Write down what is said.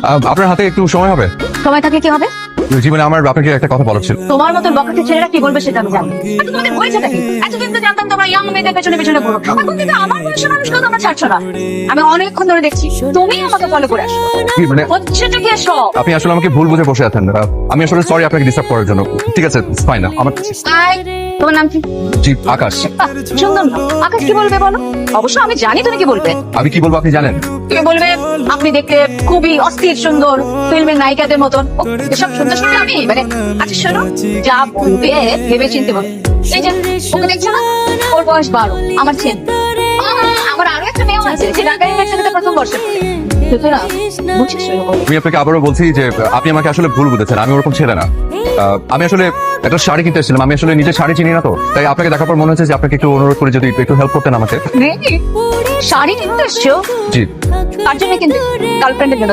আপনার হাতে একটু সময় হবে? সময় থাকে কি হবে? জীবনে আমার আপনাকে একটা কথা বলার ছিল। তোমার মতন বকাটে ছেলেরা কি বলবে সেটা আমি জানি। আচ্ছা তোমাদের হয়েছে নাকি? এতদিন তো জানতাম তোমরা ইয়াং মেয়েদের পেছনে পেছনে ঘুরো। এখন কিন্তু আমার বয়সের মানুষকে তোমরা ছাড়ছো না। আমি অনেকক্ষণ ধরে দেখছি তুমি আমাকে ফলো করে আসো। কি মানে হচ্ছেটা কি সব? আপনি আসলে আমাকে ভুল বুঝে বসে আছেন। আমি আসলে সরি আপনাকে ডিস্টার্ব করার জন্য। ঠিক আছে, ফাইন। আমার তোমার নাম কি? জি আকাশ। সুন্দর নাম। আকাশ কি বলবে বলো? অবশ্য আমি জানি তুমি কি বলবে। আমি কি বলবো আপনি জানেন? তুমি বলবে আপনি দেখতে খুবই অস্থির সুন্দর, ফিল্মের নায়িকাদের মতন। এসব শুনতে শুনতে আমি মানে আচ্ছা শোনো, যা বলবে ভেবে চিনতে বলবে। এই যে ওকে দেখছো না, ওর বয়স 12, আমার ছেলে। আমার আরো একটা মেয়ে আছে যে ঢাকা ইউনিভার্সিটিতে প্রথম বর্ষে পড়ে। সুতরাং বুঝছিস এরকম? আমি আপনাকে আবারও বলছি যে আপনি আমাকে আসলে ভুল বুঝেছেন। আমি ওরকম ছেলে না। আমি আসলে একটা শাড়ি কিনতে এসেছিলাম। আমি আসলে নিজে শাড়ি চিনি না, তো তাই আপনাকে দেখার পর মনে হচ্ছে যে আপনাকে একটু অনুরোধ করে যদি একটু হেল্প করতেন আমাকে। শাড়ি কিনতে এসছো? জি। তার জন্য কিন্তু গার্লফ্রেন্ডের জন্য।